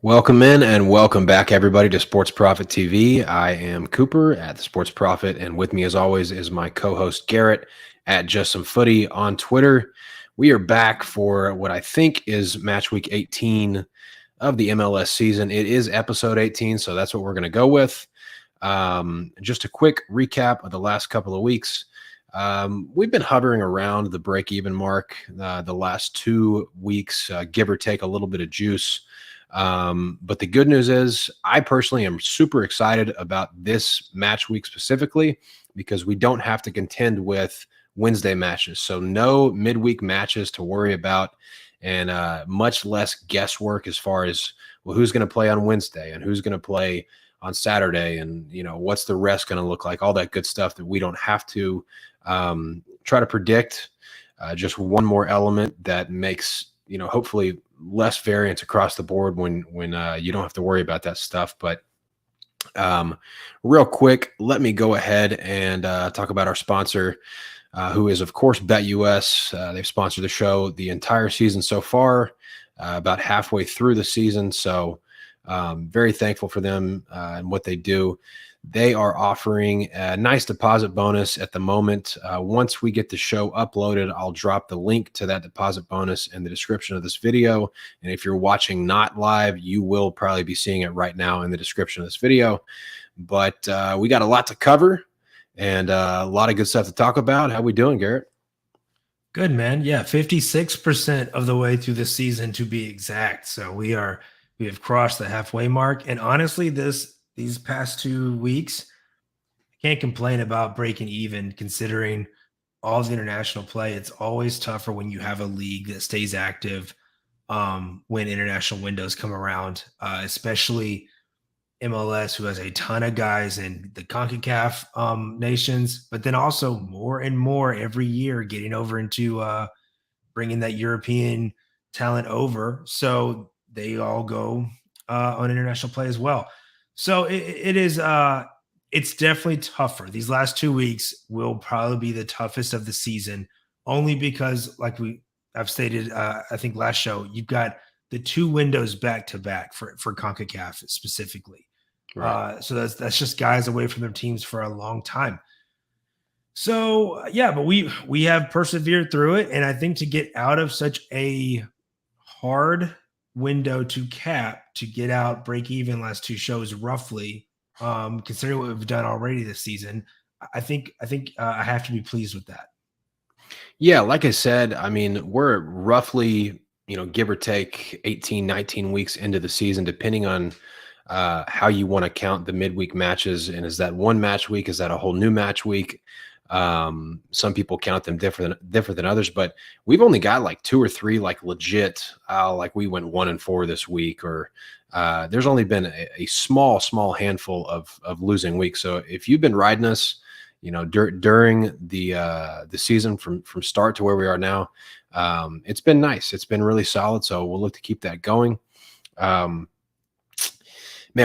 Welcome in and welcome back, everybody, to Sports Profit TV. I am Cooper at the Sports Profit, and with me, as always, is my co-host Garrett at Just Some Footy on Twitter. We are back for what I think is match week 18 of the MLS season. It is episode 18, so that's what we're going to go with. Just a quick recap of the last couple of weeks. We've been hovering around the break-even mark the last 2 weeks, give or take a little bit of juice. But the good news is I personally am super excited about this match week specifically because we don't have to contend with Wednesday matches. So no midweek matches to worry about and much less guesswork as far as, well, who's going to play on Wednesday and who's going to play on Saturday and, what's the rest going to look like, all that good stuff that we don't have to try to predict. Just one more element that makes, hopefully less variance across the board when you don't have to worry about that stuff. But real quick, let me go ahead and talk about our sponsor, who is, of course, BetUS. They've sponsored the show the entire season so far, about halfway through the season. So very thankful for them and what they do. They are offering a nice deposit bonus at the moment. Once we get the show uploaded, I'll drop the link to that deposit bonus in the description of this video. And if you're watching not live, you will probably be seeing it right now in the description of this video. But we got a lot to cover and a lot of good stuff to talk about. How we doing, Garrett? Good, man. Yeah, 56% of the way through the season to be exact. So we have crossed the halfway mark. And honestly, these past 2 weeks, I can't complain about breaking even considering all the international play. It's always tougher when you have a league that stays active when international windows come around, especially MLS, who has a ton of guys in the CONCACAF nations, but then also more and more every year getting over into bringing that European talent over. So they all go on international play as well. So it's definitely tougher. These last 2 weeks will probably be the toughest of the season, only because, like I've stated, I think last show, you've got the 2 windows back to back for CONCACAF specifically. Right. So that's just guys away from their teams for a long time. So yeah, but we have persevered through it, and I think to get out of such a hard window to cap to get out break even last 2 shows roughly, considering what we've done already this season, I think I have to be pleased with that. Yeah, like I said, I mean, we're roughly, give or take 18, 19 weeks into the season, depending on how you want to count the midweek matches. And is that one match week? Is that a whole new match week? Some people count them different than others, but we've only got like 2 or 3 like legit, like we went 1-4 this week, or there's only been a small handful of losing weeks. So if you've been riding us, during the season from start to where we are now, it's been nice. It's been really solid. So we'll look to keep that going. Man,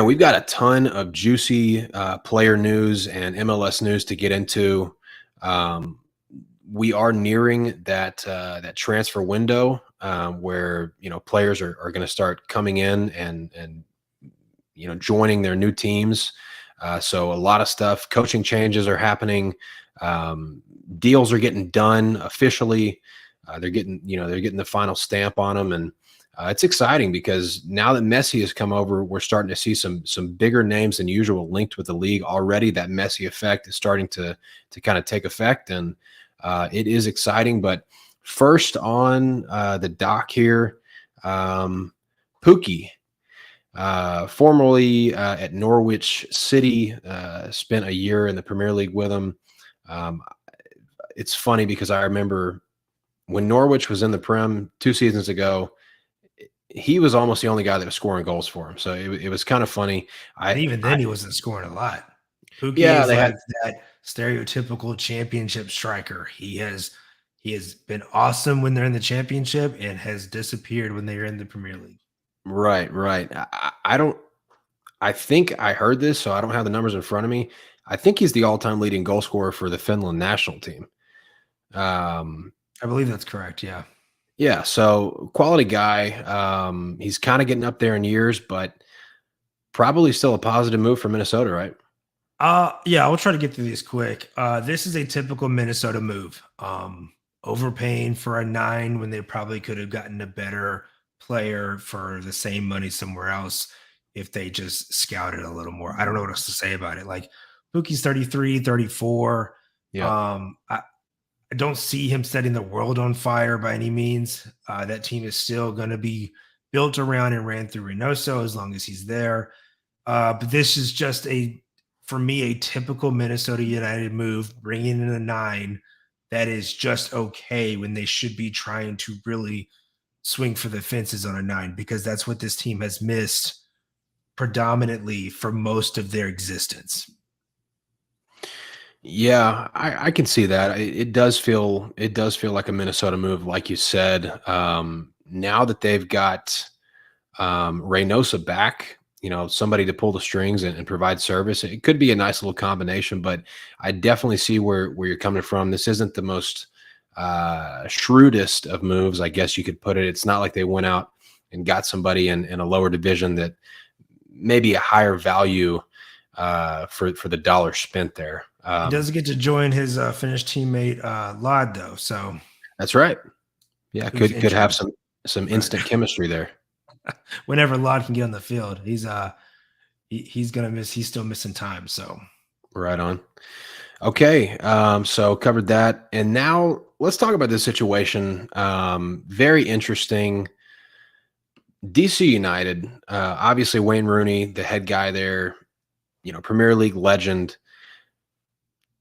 we've got a ton of juicy player news and MLS news to get into. We are nearing that transfer window where players are going to start coming in and joining their new teams. So a lot of stuff. Coaching changes are happening. Deals are getting done officially. They're getting the final stamp on them, and it's exciting because now that Messi has come over, we're starting to see some bigger names than usual linked with the league already. That Messi effect is starting to kind of take effect, and it is exciting. But first on the dock here, Pukki, formerly at Norwich City, spent a year in the Premier League with him. It's funny because I remember when Norwich was in the Prem 2 seasons ago, he was almost the only guy that was scoring goals for him. So it was kind of funny. Even then, he wasn't scoring a lot. Pukki is like that stereotypical championship striker. He has been awesome when they're in the championship and has disappeared when they're in the Premier League. Right. I think I heard this, so I don't have the numbers in front of me. I think he's the all-time leading goal scorer for the Finland national team. I believe that's correct. Yeah. Yeah, so quality guy. He's kind of getting up there in years, but probably still a positive move for Minnesota, right? Yeah, I'll try to get through these quick. This is a typical Minnesota move. Overpaying for a 9 when they probably could have gotten a better player for the same money somewhere else if they just scouted a little more. I don't know what else to say about it. Like Pookie's 33, 34. Yeah. I don't see him setting the world on fire by any means. That team is still going to be built around and ran through Reynoso as long as he's there. But this is just for me, a typical Minnesota United move, bringing in a 9 that is just okay when they should be trying to really swing for the fences on a 9, because that's what this team has missed predominantly for most of their existence. Yeah, I can see that. It does feel like a Minnesota move, like you said. Now that they've got Reynosa back, somebody to pull the strings and provide service, it could be a nice little combination. But I definitely see where you're coming from. This isn't the most shrewdest of moves, I guess you could put it. It's not like they went out and got somebody in a lower division that maybe a higher value for the dollar spent there. He does get to join his Finnish teammate Lod, though. So That's right. Yeah, who's could have injured. some instant chemistry there. Whenever Lod can get on the field, he's gonna miss. He's still missing time. So Right on. Okay, so covered that, and now let's talk about this situation. Very interesting. DC United, obviously Wayne Rooney, the head guy there, Premier League legend.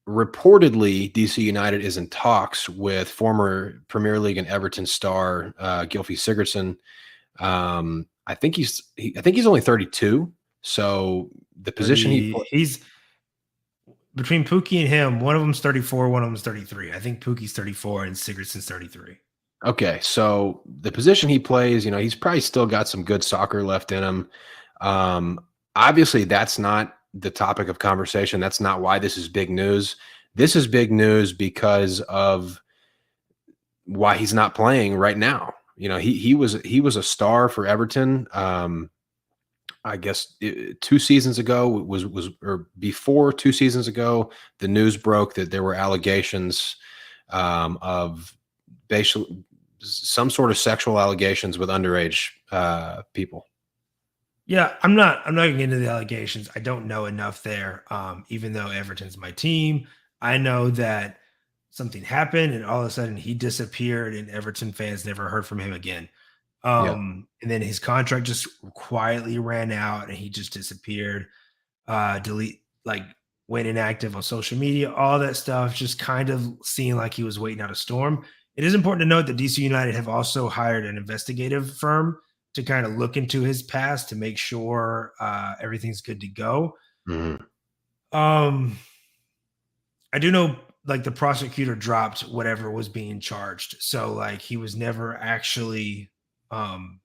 Reportedly, DC United is in talks with former Premier League and Everton star Gylfi Sigurdsson. I think he's only 32. So the position he's between Pookie and him. One of them's 34, one of them's 33. I think Pookie's 34 and Sigurdsson's 33. Okay, so the position he plays, he's probably still got some good soccer left in him. Obviously, that's not the topic of conversation. That's not why this is big news. This is big news because of why he's not playing right now. He was a star for Everton. I guess 2 seasons ago or before 2 seasons ago, the news broke that there were allegations of basically some sort of sexual allegations with underage people. Yeah, I'm not gonna get into the allegations. I don't know enough there. Even though Everton's my team, I know that something happened and all of a sudden he disappeared and Everton fans never heard from him again. Yeah. And then his contract just quietly ran out and he just disappeared. Went inactive on social media, all that stuff, just kind of seemed like he was waiting out a storm. It is important to note that DC United have also hired an investigative firm to kind of look into his past to make sure everything's good to go. Mm-hmm. I do know like the prosecutor dropped whatever was being charged. So like he was never actually went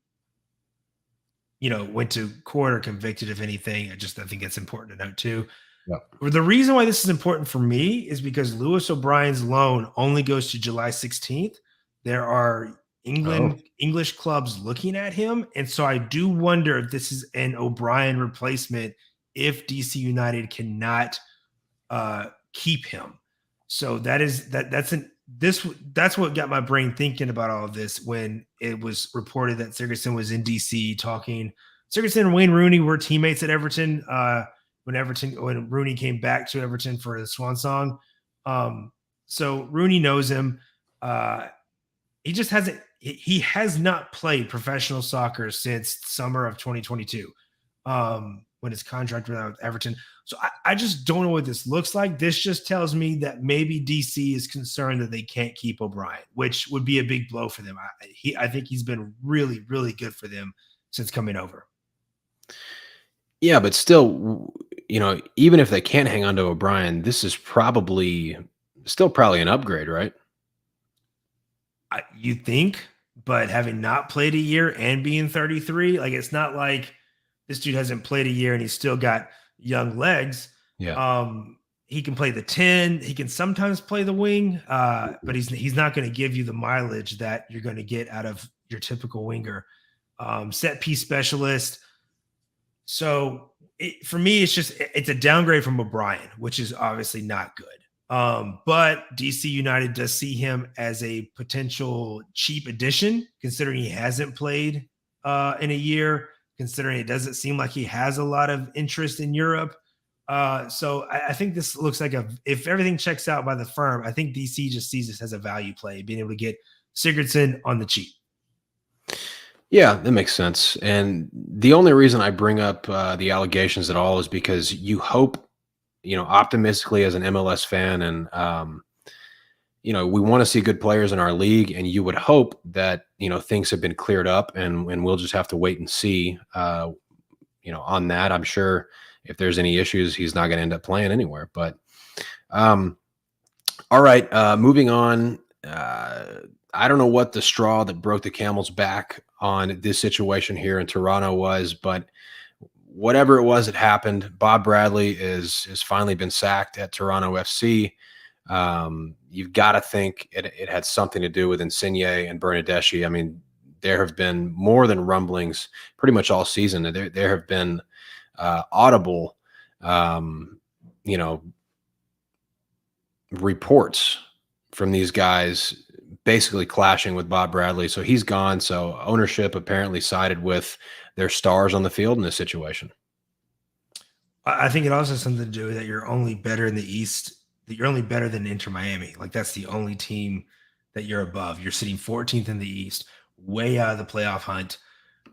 to court or convicted of anything. I think it's important to note too. Yeah. The reason why this is important for me is because Lewis O'Brien's loan only goes to July 16th. There are English clubs looking at him. And so I do wonder if this is an O'Brien replacement if DC United cannot keep him. So that's what got my brain thinking about all of this when it was reported that Sigurdsson was in DC talking. Sigurdsson and Wayne Rooney were teammates at Everton when Rooney came back to Everton for the Swan Song. So Rooney knows him. He has not played professional soccer since summer of 2022 when his contract ran out with Everton. So I just don't know what this looks like. This just tells me that maybe DC is concerned that they can't keep O'Brien, which would be a big blow for them. I think he's been really, really good for them since coming over. Yeah, but still, even if they can't hang on to O'Brien, this is probably an upgrade, right? You think, but having not played a year and being 33, like it's not like this dude hasn't played a year and he's still got young legs. Yeah. he can play the 10. He can sometimes play the wing, but he's not going to give you the mileage that you're going to get out of your typical winger. Set piece specialist. So for me, it's a downgrade from O'Brien, which is obviously not good. But DC United does see him as a potential cheap addition, considering he hasn't played in a year, considering it doesn't seem like he has a lot of interest in Europe. So I think this looks like if everything checks out by the firm, I think DC just sees this as a value play, being able to get Sigurdsson on the cheap. Yeah, that makes sense. And the only reason I bring up the allegations at all is because you hope, optimistically as an MLS fan, and we want to see good players in our league, and you would hope that things have been cleared up, and we'll just have to wait and see. On that, I'm sure if there's any issues, he's not going to end up playing anywhere. But all right, moving on. I don't know what the straw that broke the camel's back on this situation here in Toronto was, but whatever it was that happened, Bob Bradley has finally been sacked at Toronto FC. You've got to think it had something to do with Insigne and Bernardeschi. I mean, there have been more than rumblings pretty much all season. There have been audible, reports from these guys basically clashing with Bob Bradley. So he's gone. So ownership apparently sided with their stars on the field in this situation. I think it also has something to do with that you're only better in the East, that you're only better than Inter Miami. Like, that's the only team that you're above. You're sitting 14th in the East, way out of the playoff hunt.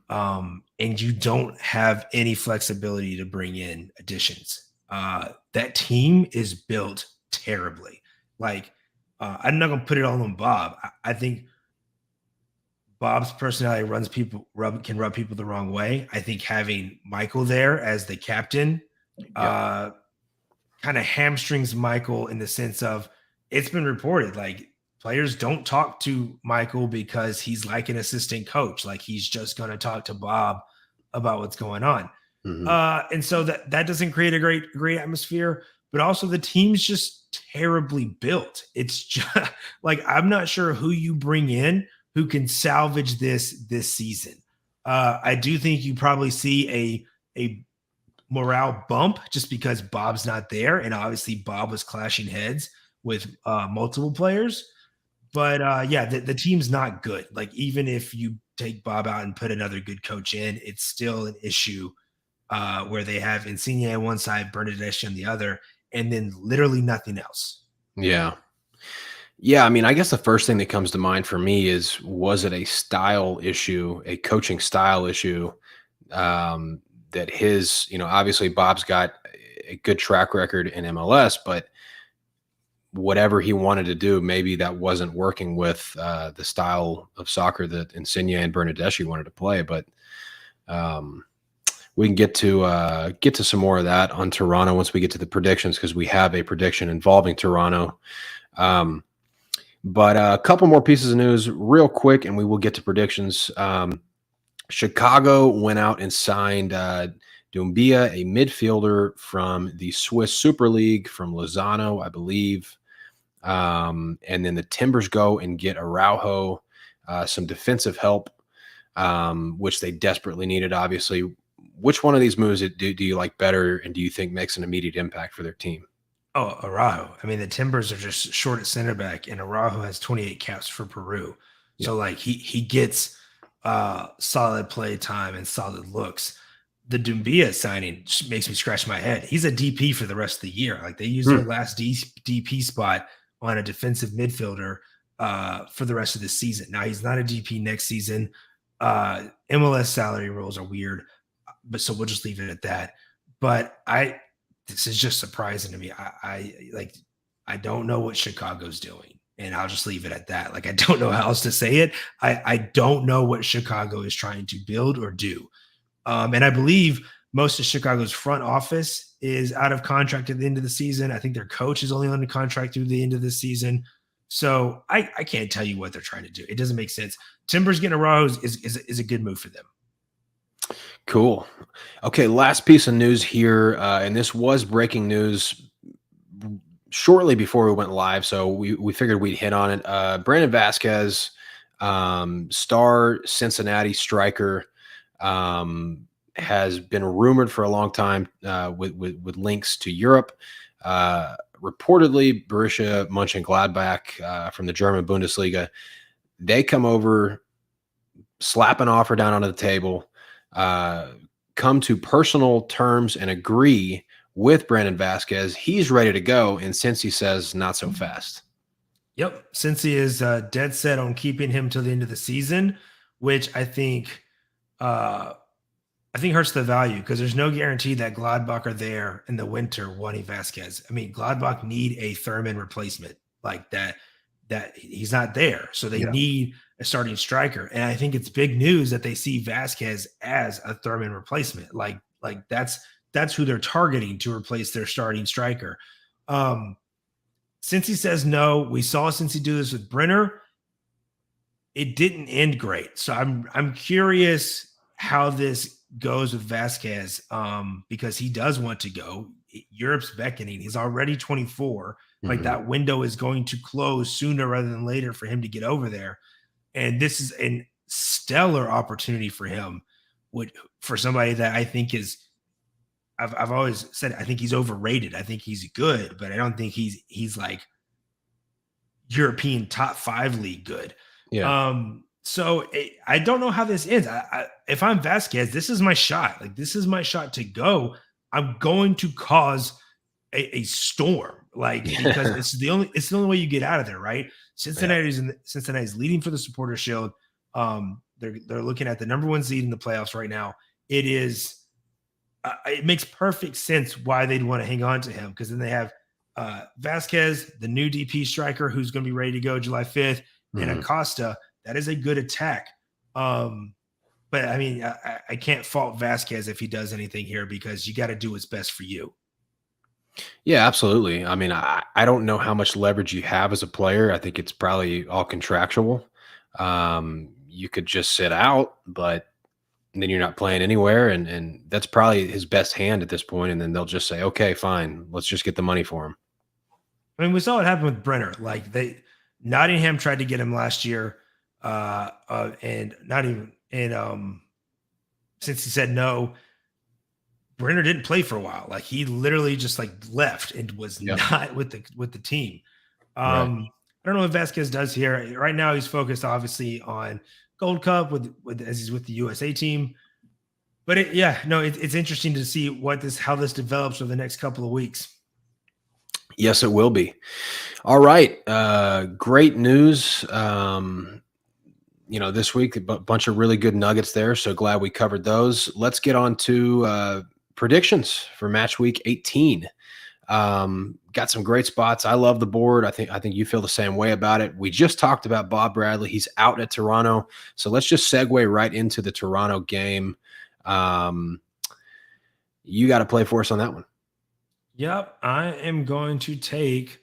And you don't have any flexibility to bring in additions. That team is built terribly. Like, I'm not going to put it all on Bob. I think Bob's personality can rub people the wrong way. I think having Michael there as the captain kind of hamstrings Michael, in the sense of, it's been reported like players don't talk to Michael because he's like an assistant coach. Like, he's just going to talk to Bob about what's going on. Mm-hmm. And so that doesn't create a great atmosphere, but also the team's just terribly built. It's just like, I'm not sure who you bring in who can salvage this season. I do think you probably see a morale bump just because Bob's not there, and obviously Bob was clashing heads with multiple players. But the team's not good. Like, even if you take Bob out and put another good coach in, it's still an issue where they have Insigne on one side, Bernardeschi on the other, and then literally nothing else. Yeah. I mean, I guess the first thing that comes to mind for me is, was it a style issue, a coaching style issue? That his, obviously Bob's got a good track record in MLS, but whatever he wanted to do, maybe that wasn't working with the style of soccer that Insigne and Bernardeschi wanted to play. But we can get to some more of that on Toronto once we get to the predictions, because we have a prediction involving Toronto. But a couple more pieces of news real quick, and we will get to predictions. Chicago went out and signed Doumbia, a midfielder from the Swiss Super League, from Lozano, I believe. And then the Timbers go and get Araujo, some defensive help, which they desperately needed, obviously. Which one of these moves do you like better, and do you think makes an immediate impact for their team? Oh, Araujo. I mean, the Timbers are just short at center back, and Araujo has 28 caps for Peru. Yep. So, like, he gets solid play time and solid looks. The Doumbia signing just makes me scratch my head. He's a DP for the rest of the year. Like, they used their last DP spot on a defensive midfielder for the rest of the season. Now, he's not a DP next season. MLS salary rules are weird, but so we'll just leave it at that. But this is just surprising to me. I don't know what Chicago's doing, and I'll just leave it at that. Like, I don't know how else to say it. I don't know what Chicago is trying to build or do. And I believe most of Chicago's front office is out of contract at the end of the season. I think their coach is only under contract through the end of the season. So I can't tell you what they're trying to do. It doesn't make sense. Timbers getting Araujo is a good move for them. Cool. Okay, last piece of news here, and this was breaking news shortly before we went live, so we figured we'd hit on it. Brandon Vasquez, star Cincinnati striker, has been rumored for a long time with links to Europe. Reportedly, Borussia Mönchengladbach from the German Bundesliga, they come over, slap an offer down onto the table, come to personal terms and agree with Brandon Vasquez. He's ready to go, and Cincy says not so fast. Yep, Cincy is dead set on keeping him till the end of the season, which I think hurts the value because there's no guarantee that Gladbach are there in the winter wanting Vasquez. I mean, Gladbach need a Thurman replacement like that he's not there. So they need a starting striker. And I think it's big news that they see Vasquez as a Thurman replacement. Like that's who they're targeting to replace their starting striker. Since he says no, we saw since he do this with Brenner, it didn't end great. So I'm curious how this goes with Vasquez, because he does want to go. Europe's beckoning. He's already 24. Like that window is going to close sooner rather than later for him to get over there. And this is a stellar opportunity for him, for somebody that I think is, I've always said, I think he's overrated. I think he's good, but I don't think he's like European top 5 league good. Yeah. So I don't know how this ends. If I'm Vasquez, this is my shot. Like, this is my shot to go. I'm going to cause a storm, like, because it's the only way you get out of there, right? Cincinnati's leading for the Supporter Shield. They're looking at the number 1 seed in the playoffs right now. It makes perfect sense why they'd want to hang on to him, because then they have Vasquez, the new DP striker, who's going to be ready to go July 5th, and Acosta. That is a good attack. But I mean, I can't fault Vasquez if he does anything here, because you got to do what's best for you. Yeah, absolutely. I mean, I don't know how much leverage you have as a player. I think it's probably all contractual. You could just sit out, but then you're not playing anywhere. And that's probably his best hand at this point. And then they'll just say, okay, fine, let's just get the money for him. I mean, we saw what happened with Brenner. Like, Nottingham tried to get him last year. And not even, since he said no, Brenner didn't play for a while. Like, he literally just like left and was not with the team. I don't know what Vasquez does here. Right now, he's focused obviously on Gold Cup as he's with the USA team. But it's interesting to see how this develops over the next couple of weeks. Yes, it will be. All right. Great news. This week, a bunch of really good nuggets there. So glad we covered those. Let's get on to predictions for match week 18. Got some great spots. I love the board. I think you feel the same way about it. We just talked about Bob Bradley. He's out at Toronto. So let's just segue right into the Toronto game. You got to play for us on that one. Yep. I am going to take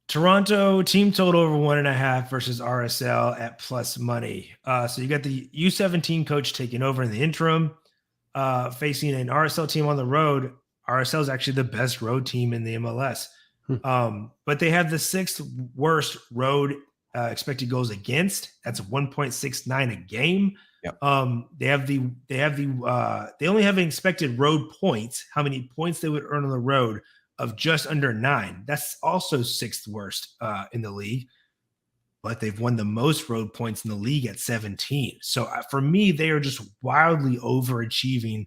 Toronto team total over 1.5 versus RSL at plus money. So you got the U17 coach taking over in the interim, facing an RSL team on the road. RSL is actually the best road team in the MLS. But they have the 6th worst road expected goals against. That's 1.69 a game. Yep. They only have an expected road points, how many points they would earn on the road, of just under 9. That's also 6th worst in the league, but they've won the most road points in the league at 17. So for me, they are just wildly overachieving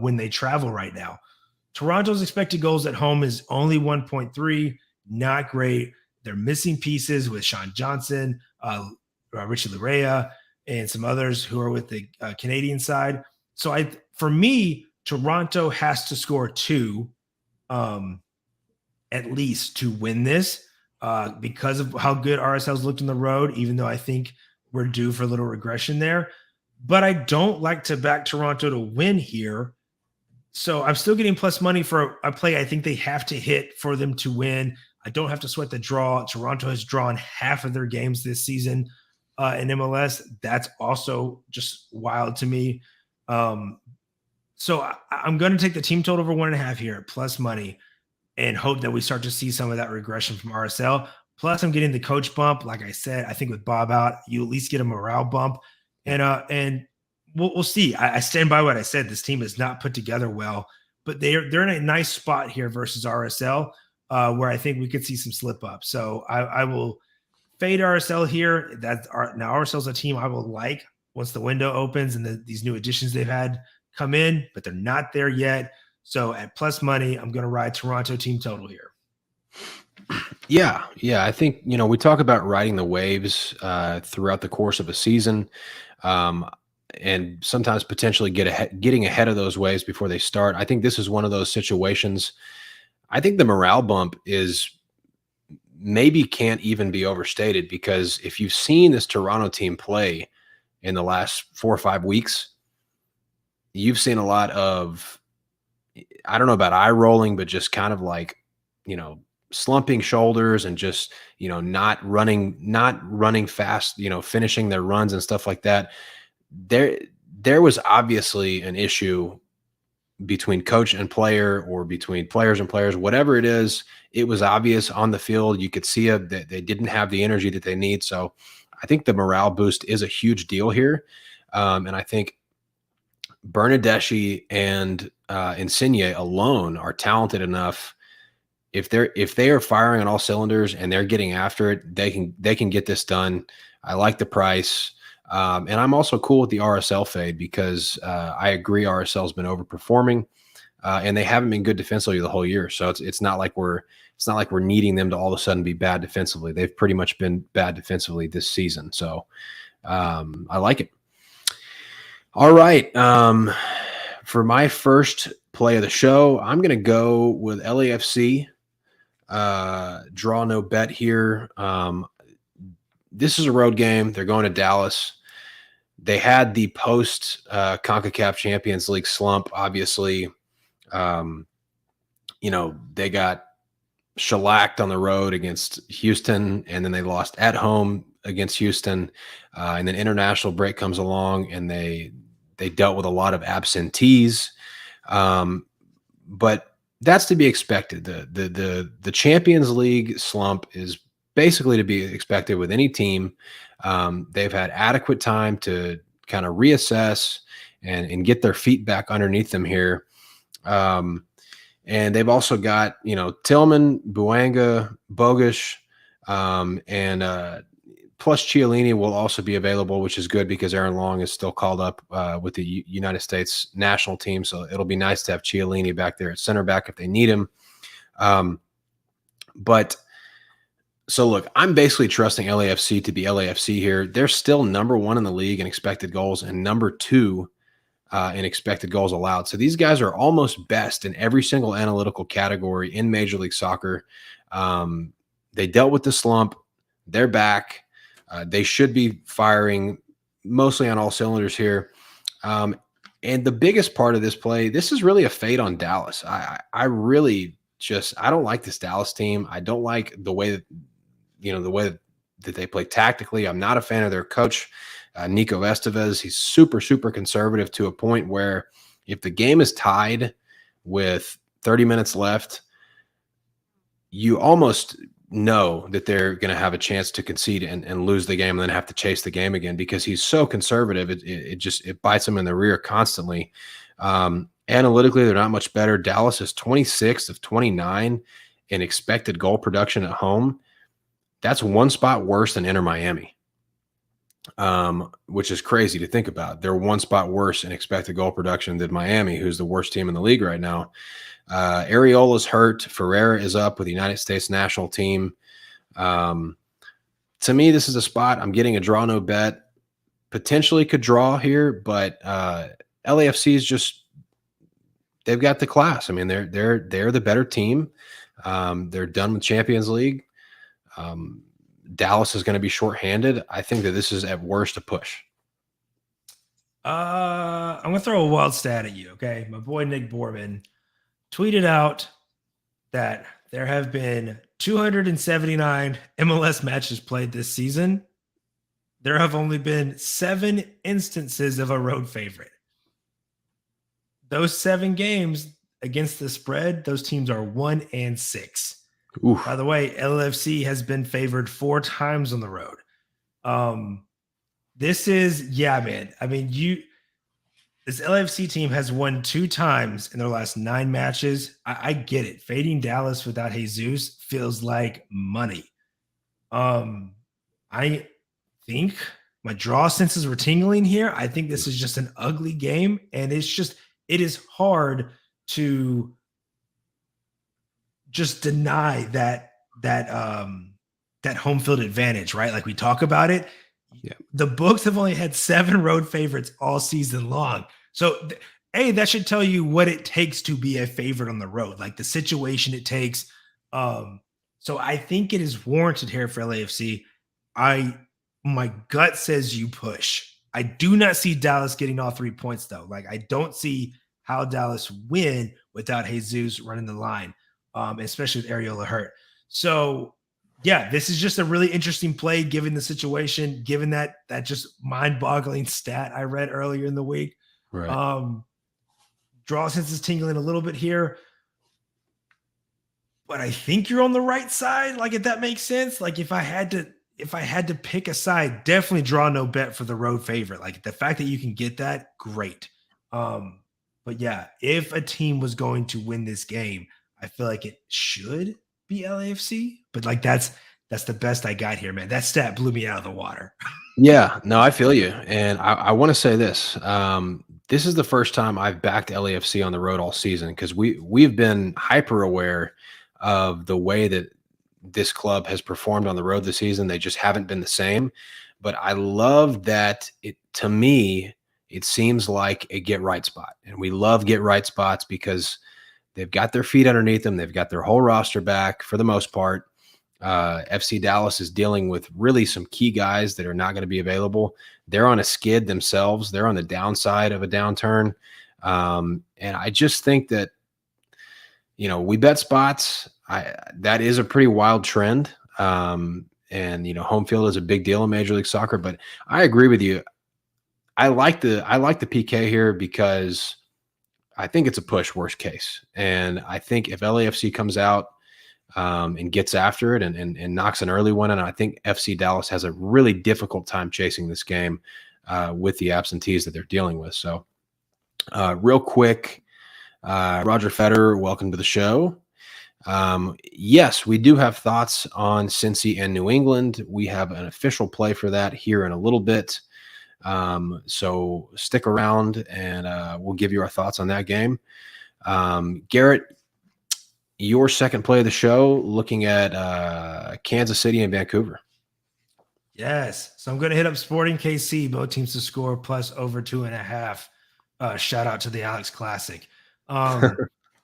when they travel right now. Toronto's expected goals at home is only 1.3, not great. They're missing pieces with Sean Johnson, Richard Larea, and some others who are with the Canadian side. So for me, Toronto has to score 2 at least to win this because of how good RSL's looked on the road, even though I think we're due for a little regression there. But I don't like to back Toronto to win here. So I'm still getting plus money for a play I think they have to hit for them to win. I don't have to sweat the draw. Toronto has drawn half of their games this season in MLS. That's also just wild to me. So I'm going to take the team total over 1.5 here, plus money. and hope that we start to see some of that regression from RSL. Plus, I'm getting the coach bump. Like I said, I think with Bob out, you at least get a morale bump, and we'll see. I stand by what I said. This team is not put together well, but they're in a nice spot here versus RSL, where I think we could see some slip up. So I will fade RSL here. Now RSL's a team I will like once the window opens and these new additions they've had come in, but they're not there yet. So at plus money, I'm going to ride Toronto team total here. Yeah. I think, we talk about riding the waves throughout the course of a season, and sometimes potentially getting ahead of those waves before they start. I think this is one of those situations. I think the morale bump is maybe can't even be overstated, because if you've seen this Toronto team play in the last 4 or 5 weeks, you've seen a lot of, I don't know about eye rolling, but just kind of like, slumping shoulders and just, not running fast, finishing their runs and stuff like that. There was obviously an issue between coach and player, or between players and players, whatever it is. It was obvious on the field. You could see it, that they didn't have the energy that they need. So I think the morale boost is a huge deal here. And I think Bernadeschi and Insigne alone are talented enough. If they are firing on all cylinders and they're getting after it, they can get this done. I like the price. And I'm also cool with the RSL fade, because I agree RSL's been overperforming, and they haven't been good defensively the whole year. So it's not like we're needing them to all of a sudden be bad defensively. They've pretty much been bad defensively this season. So I like it. All right. For my first play of the show, I'm going to go with LAFC. Draw no bet here. This is a road game. They're going to Dallas. They had the post CONCACAF Champions League slump, obviously. They got shellacked on the road against Houston, and then they lost at home against Houston. And then international break comes along, and they dealt with a lot of absentees. But that's to be expected. The Champions League slump is basically to be expected with any team. They've had adequate time to kind of reassess and get their feet back underneath them here. And they've also got, Tillman, Buanga, Bogish, and plus Chiellini will also be available, which is good because Aaron Long is still called up with the United States national team. So it'll be nice to have Chiellini back there at center back if they need him. So look, I'm basically trusting LAFC to be LAFC here. They're still number 1 in the league in expected goals and number 2 in expected goals allowed. So these guys are almost best in every single analytical category in Major League Soccer. They dealt with the slump. They're back. They should be firing mostly on all cylinders here. And the biggest part of this play, this is really a fade on Dallas. I don't like this Dallas team. I don't like the way that they play tactically. I'm not a fan of their coach, Nico Estevez. He's super, super conservative to a point where if the game is tied with 30 minutes left, you almost know that they're going to have a chance to concede and lose the game and then have to chase the game again, because he's so conservative. It bites them in the rear constantly. Analytically, they're not much better. Dallas is 26th of 29 in expected goal production at home. That's 1 spot worse than Inter Miami, which is crazy to think about. They're 1 spot worse in expected goal production than Miami, who's the worst team in the league right now. Areola's hurt. Ferreira is up with the United States national team. To me, this is a spot. I'm getting a draw no bet. Potentially could draw here, but LAFC is just, they've got the class. I mean, they're the better team. They're done with Champions League. Dallas is going to be shorthanded. I think that this is at worst a push. I'm going to throw a wild stat at you. Okay. My boy, Nick Borman, tweeted out that there have been 279 MLS matches played this season. There have only been 7 instances of a road favorite. Those 7 games against the spread, those teams are 1-6. Oof. By the way, LAFC has been favored 4 times on the road. This is, yeah, man. I mean, this LAFC team has won 2 times in their last 9 matches. I get it. Fading Dallas without Jesus feels like money. I think my draw senses were tingling here. I think this is just an ugly game, and it is hard to just deny that home field advantage, right? Like we talk about it. Yeah. The books have only had 7 road favorites all season long. So, that should tell you what it takes to be a favorite on the road, like the situation it takes. So I think it is warranted here for LAFC. My gut says you push. I do not see Dallas getting all 3 points, though. Like, I don't see how Dallas win without Jesus running the line, especially with Areola hurt. So, yeah, this is just a really interesting play given the situation, given that just mind-boggling stat I read earlier in the week. Right. Draw sense is tingling a little bit here, but I think you're on the right side. Like, if that makes sense. Like, if I had to pick a side, definitely draw no bet for the road favorite. Like, the fact that you can get that, great. But yeah, if a team was going to win this game, I feel like it should be LAFC. But like, that's the best I got here, man. That stat blew me out of the water. Yeah, no, I feel you. And I want to say this. This is the first time I've backed LAFC on the road all season because we've been hyper aware of the way that this club has performed on the road this season. They just haven't been the same. But I love that to me, it seems like a get right spot. And we love get right spots because they've got their feet underneath them. They've got their whole roster back for the most part. FC Dallas is dealing with really some key guys that are not going to be available. They're on a skid themselves. They're on the downside of a downturn. And I just think that, we bet spots. That is a pretty wild trend. And, home field is a big deal in Major League Soccer, but I agree with you. I like the PK here because I think it's a push worst case. And I think if LAFC comes out and gets after it and knocks an early one, and I think FC Dallas has a really difficult time chasing this game with the absentees that they're dealing with. So real quick, Roger Federer, welcome to the show. Yes, we do have thoughts on Cincy and New England. We have an official play for that here in a little bit. So stick around and we'll give you our thoughts on that game. Garrett, your second play of the show, looking at Kansas City and Vancouver. Yes. So I'm going to hit up Sporting KC, both teams to score plus over 2.5. Shout out to the Alex Classic.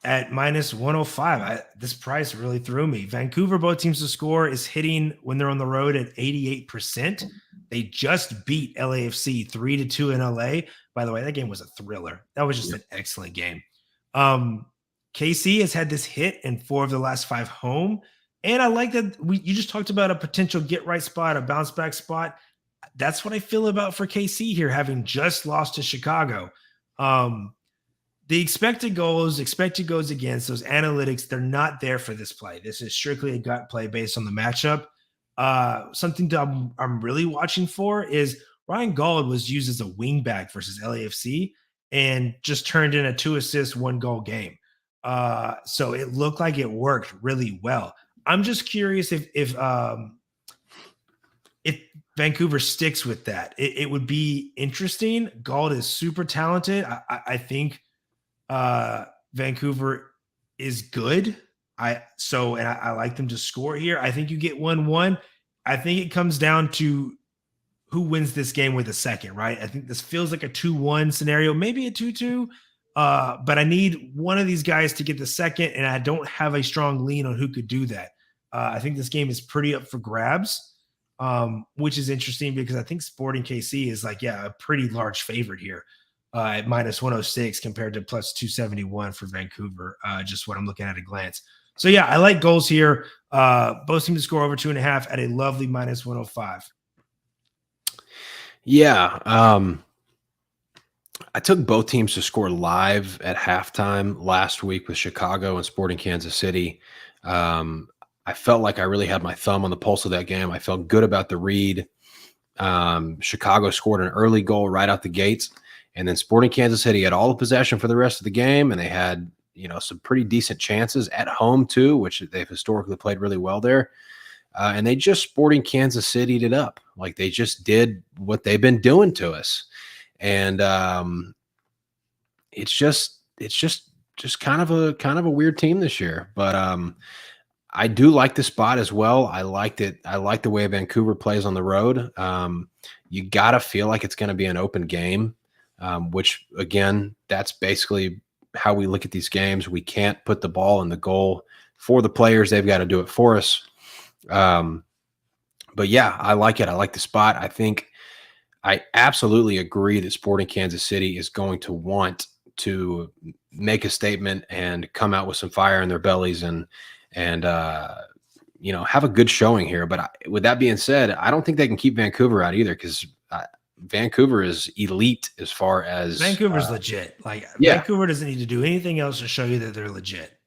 At minus 105. This price really threw me. Vancouver, both teams to score, is hitting when they're on the road at 88%. They just beat LAFC 3-2 in LA. By the way, that game was a thriller. That was just an excellent game. KC has had this hit in 4 of the last 5 home. And I like that you just talked about a potential get right spot, a bounce back spot. That's what I feel about for KC here, having just lost to Chicago. The expected goals against, those analytics, they're not there for this play. This is strictly a gut play based on the matchup. Something that I'm really watching for is Ryan Gauld was used as a wing back versus LAFC and just turned in a 2-assist, 1-goal game. So it looked like it worked really well. I'm just curious if Vancouver sticks with that. It would be interesting. Gauld is super talented. I think Vancouver is good. I like them to score here. I think you get 1-1. I think it comes down to who wins this game with a second, right? I think this feels like a 2-1 scenario, maybe a 2-2. But I need one of these guys to get the second, and I don't have a strong lean on who could do that. I think this game is pretty up for grabs, which is interesting because I think Sporting KC is a pretty large favorite here at minus 106 compared to plus 271 for Vancouver, just what I'm looking at a glance. So, yeah, I like goals here. Both teams to score over 2.5 at a lovely minus 105. Yeah. I took both teams to score live at halftime last week with Chicago and Sporting Kansas City. Um, I felt like I really had my thumb on the pulse of that game. I felt good about the read. Chicago scored an early goal right out the gates, and then Sporting Kansas City had all the possession for the rest of the game, and they had some pretty decent chances at home too, which they've historically played really well there. And they just Sporting Kansas City'd it up. Like they just did what they've been doing to us. And it's just kind of a weird team this year. But I do like the spot as well. I liked it. I like the way Vancouver plays on the road. You got to feel like it's going to be an open game, which again, that's basically how we look at these games. We can't put the ball in the goal for the players. They've got to do it for us. But yeah, I like it. I like the spot. I absolutely agree that Sporting Kansas City is going to want to make a statement and come out with some fire in their bellies and have a good showing here. But with that being said, I don't think they can keep Vancouver out either, because Vancouver is elite as far as Vancouver's legit. Like yeah. Vancouver doesn't need to do anything else to show you that they're legit.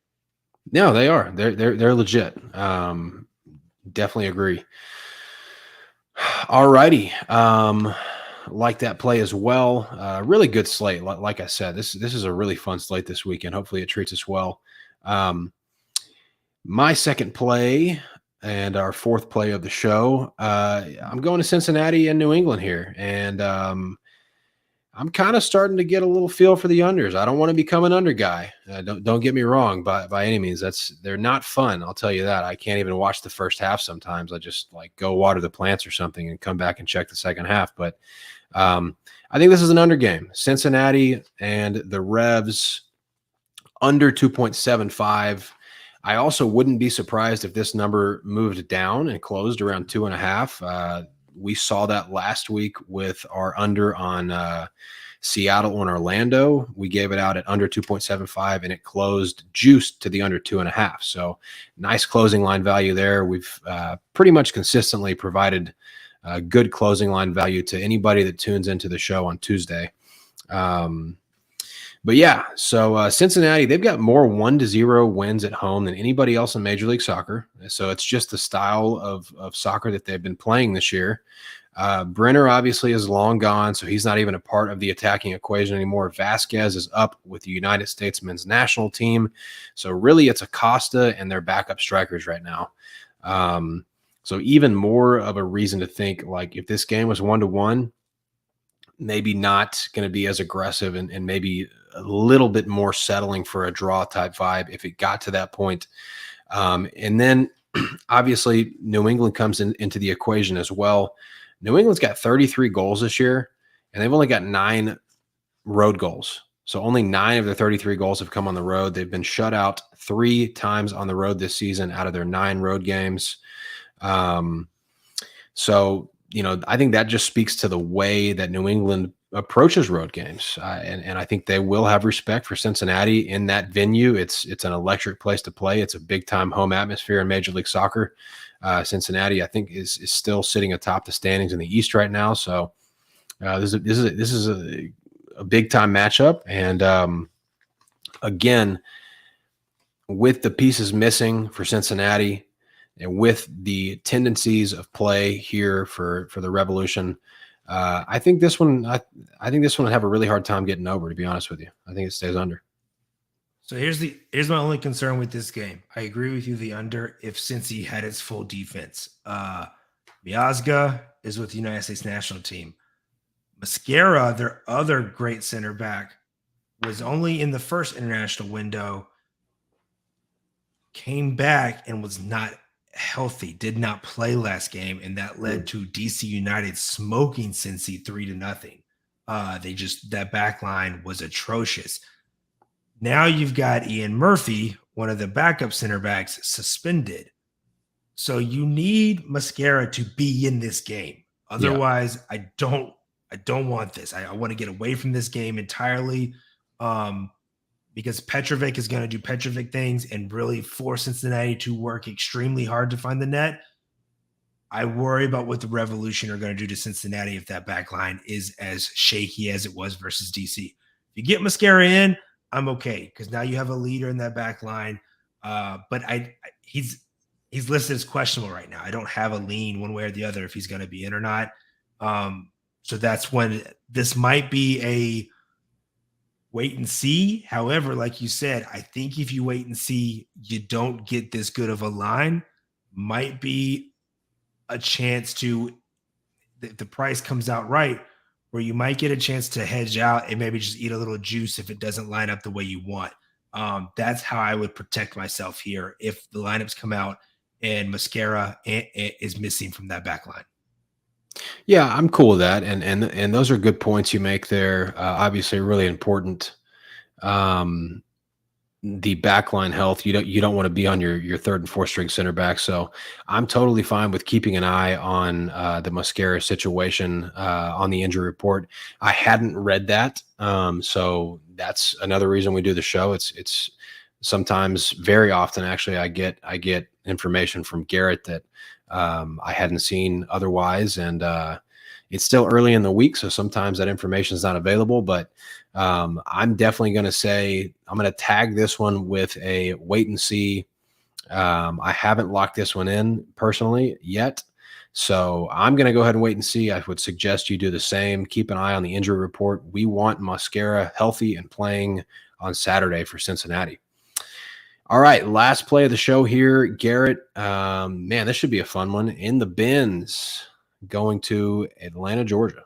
No, they are. They're legit. Definitely agree. All righty. Like that play as well. Really good slate. Like I said, this is a really fun slate this weekend. Hopefully it treats us well. My second play and our fourth play of the show, I'm going to Cincinnati and New England here. And I'm kind of starting to get a little feel for the unders. I don't want to become an under guy. Don't get me wrong by any means. They're not fun. I'll tell you that. I can't even watch the first half sometimes. I just like go water the plants or something and come back and check the second half. But I think this is an under game. Cincinnati and the Revs under 2.75. I also wouldn't be surprised if this number moved down and closed around 2.5. We saw that last week with our under on Seattle and Orlando. We gave it out at under 2.75, and it closed juiced to the under 2.5. So nice closing line value there. We've pretty much consistently provided good closing line value to anybody that tunes into the show on Tuesday. But yeah, so Cincinnati, they've got more 1-0 wins at home than anybody else in Major League Soccer. So it's just the style of soccer that they've been playing this year. Brenner obviously is long gone, so he's not even a part of the attacking equation anymore. Vasquez is up with the United States men's national team. So really it's Acosta and their backup strikers right now. So even more of a reason to think, like, if this game was 1-1, maybe not going to be as aggressive and maybe a little bit more settling for a draw type vibe if it got to that point. And then obviously New England comes into the equation as well. New England's got 33 goals this year, and they've only got 9 road goals. So only 9 of their 33 goals have come on the road. They've been shut out 3 times on the road this season out of their 9 road games. So, I think that just speaks to the way that New England approaches road games. And I think they will have respect for Cincinnati in that venue. It's an electric place to play. It's a big time home atmosphere in Major League Soccer. Cincinnati, I think, is still sitting atop the standings in the East right now. So this is a big time matchup. And again, with the pieces missing for Cincinnati, and with the tendencies of play here for the Revolution, I think this one would have a really hard time getting over, to be honest with you. I think it stays under. So here's my only concern with this game. I agree with you, the under, if Cincy had its full defense. Miazga is with the United States national team. Mascara, their other great center back, was only in the first international window, came back and was not healthy, did not play last game, and that led to DC United smoking Cincy 3-0. That back line was atrocious. Now you've got Ian Murphy, one of the backup center backs, suspended. So you need Mascara to be in this game. Otherwise, I don't want this. I want to get away from this game entirely. Because Petrovic is going to do Petrovic things and really force Cincinnati to work extremely hard to find the net. I worry about what the Revolution are going to do to Cincinnati if that back line is as shaky as it was versus DC. If you get Mascara in, I'm okay because now you have a leader in that back line. But he's listed as questionable right now. I don't have a lean one way or the other if he's going to be in or not. So that's when this might be a wait and see. However, like you said, I think if you wait and see, you don't get this good of a line, might be a chance to, if the price comes out right, where you might get a chance to hedge out and maybe just eat a little juice if it doesn't line up the way you want. That's how I would protect myself here if the lineups come out and Mascara is missing from that back line. Yeah, I'm cool with that, and those are good points you make there. Obviously, really important. The backline health. You don't want to be on your third and fourth string center back. So I'm totally fine with keeping an eye on the Mascara situation on the injury report. I hadn't read that, so that's another reason we do the show. It's sometimes, very often actually, I get information from Garrett that I hadn't seen otherwise, and it's still early in the week, so sometimes that information is not available. But I'm definitely going to say I'm going to tag this one with a wait and see. I haven't locked this one in personally yet, so I'm going to go ahead and wait and see. I would suggest you do the same. Keep an eye on the injury report. We want Mascara healthy and playing on Saturday for Cincinnati. All right, last play of the show here, Garrett. Man, this should be a fun one. In the bins, going to Atlanta, Georgia.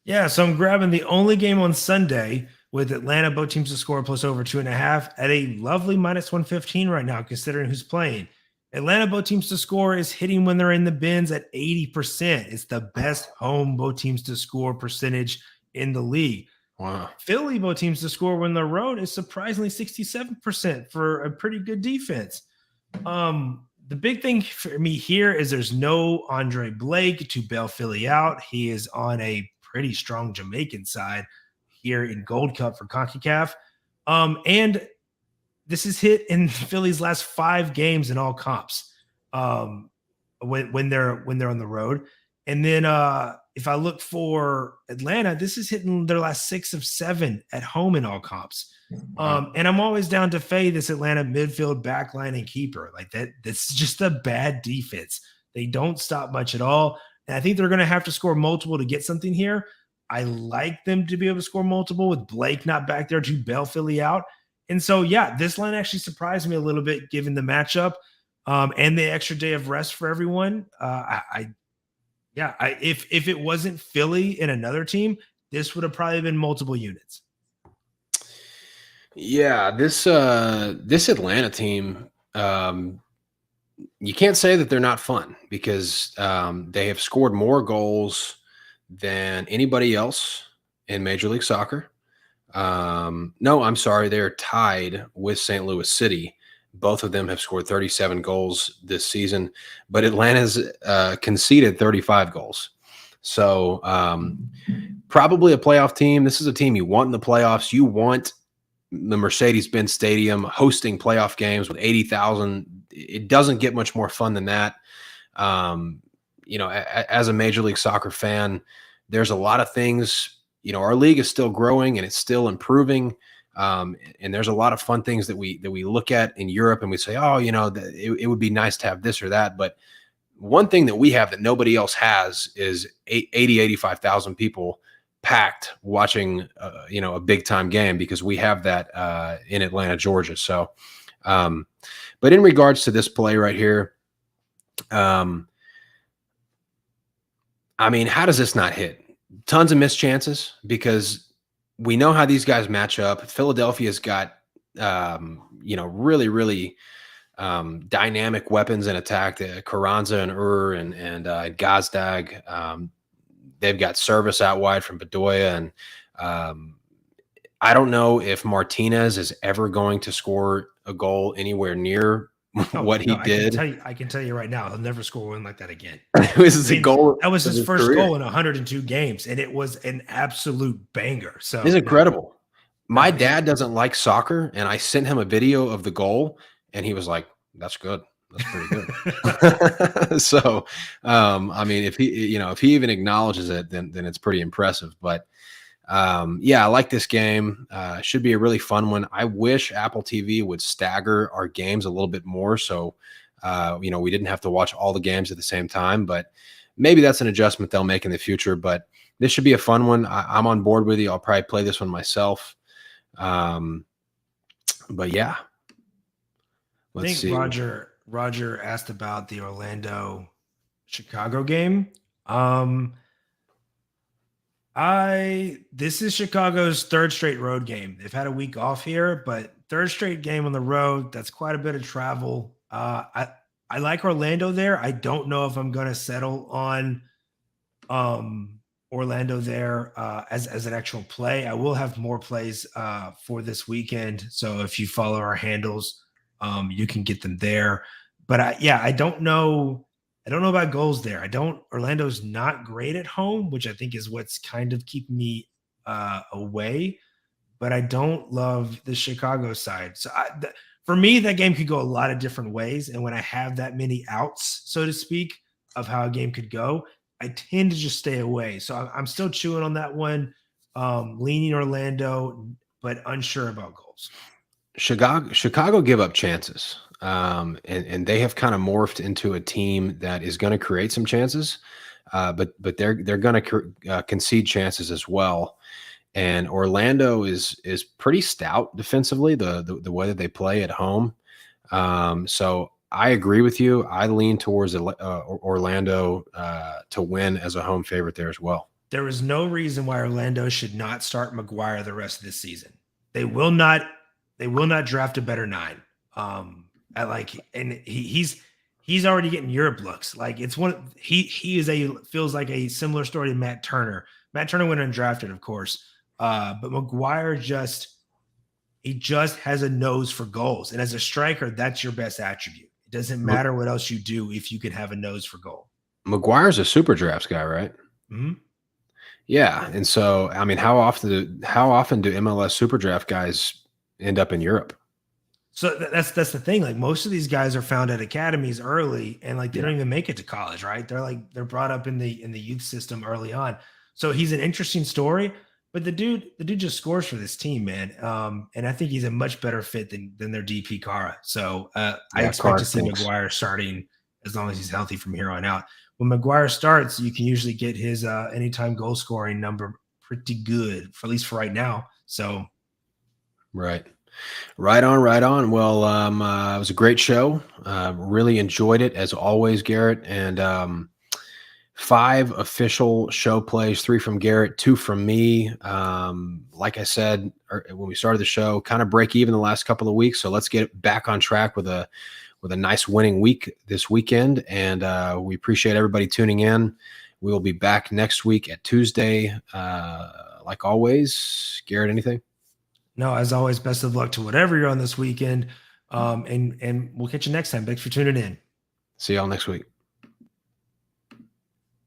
Yeah, so I'm grabbing the only game on Sunday with Atlanta, both teams to score plus over 2.5 at a lovely -115 right now, considering who's playing. Atlanta, both teams to score is hitting when they're in the bins at 80%. It's the best home both teams to score percentage in the league. Wow. Philly, both teams to score when they're road is surprisingly 67% for a pretty good defense. The big thing for me here is there's no Andre Blake to bail Philly out. He is on a pretty strong Jamaican side here in Gold Cup for CONCACAF. And this is hit in Philly's last 5 games in all comps when they're on the road. And then if I look for Atlanta, this is hitting their last 6 of 7 at home in all comps. And I'm always down to fade this Atlanta midfield, backline, and keeper. Like that's just a bad defense. They don't stop much at all. And I think they're going to have to score multiple to get something here. I like them to be able to score multiple with Blake not back there to bail Philly out. And so, yeah, this line actually surprised me a little bit given the matchup and the extra day of rest for everyone. If it wasn't Philly and another team, this would have probably been multiple units. Yeah, this Atlanta team, you can't say that they're not fun because they have scored more goals than anybody else in Major League Soccer. No, I'm sorry, they're tied with St. Louis City. Both of them have scored 37 goals this season, but Atlanta's conceded 35 goals. So probably a playoff team. This is a team you want in the playoffs. You want the Mercedes-Benz Stadium hosting playoff games with 80,000. It doesn't get much more fun than that. As a Major League Soccer fan, there's a lot of things. Our league is still growing and it's still improving. And there's a lot of fun things that we look at in Europe and we say, it would be nice to have this or that. But one thing that we have that nobody else has is 85,000 people packed watching, a big time game, because we have that in Atlanta, Georgia. So, but in regards to this play right here, how does this not hit? Tons of missed chances, because we know how these guys match up. Philadelphia's got, really, really dynamic weapons in attack. Carranza and and Gazdag. They've got service out wide from Bedoya. And I don't know if Martinez is ever going to score a goal anywhere near what he did. I can tell you right now, he'll never score one like that again. It was a goal. That was his first goal in 102 games, and it was an absolute banger. So it's incredible. My dad doesn't like soccer, and I sent him a video of the goal, and he was like, "That's good." That's pretty good. So, I mean, if he even acknowledges it, then it's pretty impressive. But yeah, I like this game. Should be a really fun one. I wish Apple TV would stagger our games a little bit more, so we didn't have to watch all the games at the same time. But maybe that's an adjustment they'll make in the future. But this should be a fun one. I'm on board with you. I'll probably play this one myself. But yeah, let's see. Roger asked about the Orlando Chicago game. This is Chicago's third straight road game. They've had a week off here, but third straight game on the road. That's quite a bit of travel. I like Orlando there. I don't know if I'm going to settle on Orlando there as an actual play. I will have more plays for this weekend. So if you follow our handles, you can get them there. But I don't know. I don't know about goals there. Orlando's not great at home, which I think is what's kind of keeping me away. But I don't love the Chicago side. So for me, that game could go a lot of different ways. And when I have that many outs, so to speak, of how a game could go, I tend to just stay away. So I'm still chewing on that one, leaning Orlando, but unsure about goals. Chicago give up chances, and they have kind of morphed into a team that is going to create some chances, but they're going to concede chances as well. And Orlando is pretty stout defensively, the way that they play at home. So I agree with you. I lean towards Orlando to win as a home favorite there as well. There is no reason why Orlando should not start Maguire the rest of this season. They will not draft a better 9. He's already getting Europe looks. Like it's feels like a similar story to Matt Turner. Matt Turner went undrafted, of course. But Maguire just has a nose for goals. And as a striker, that's your best attribute. It doesn't matter what else you do if you can have a nose for goal. Maguire's a super drafts guy, right? Mm-hmm. Yeah. And so, I mean, how often do MLS super draft guys end up in Europe? So that's the thing. Like most of these guys are found at academies early, and like they don't even make it to college, right? They're brought up in the youth system early on. So he's an interesting story. But the dude just scores for this team, man. And I think he's a much better fit than their DP Kara. So I expect to see Maguire starting as long as he's healthy from here on out. When Maguire starts, you can usually get his anytime goal scoring number pretty good, for at least for right now. So right on. Well, it was a great show. Really enjoyed it as always, Garrett. And 5 official show plays, 3 from Garrett, 2 from me. Like I said when we started the show, kind of break even the last couple of weeks. So let's get back on track with a nice winning week this weekend. And we appreciate everybody tuning in. We will be back next week at Tuesday. Like always, Garrett, anything? No, as always, best of luck to whatever you're on this weekend. And we'll catch you next time. Thanks for tuning in. See y'all next week.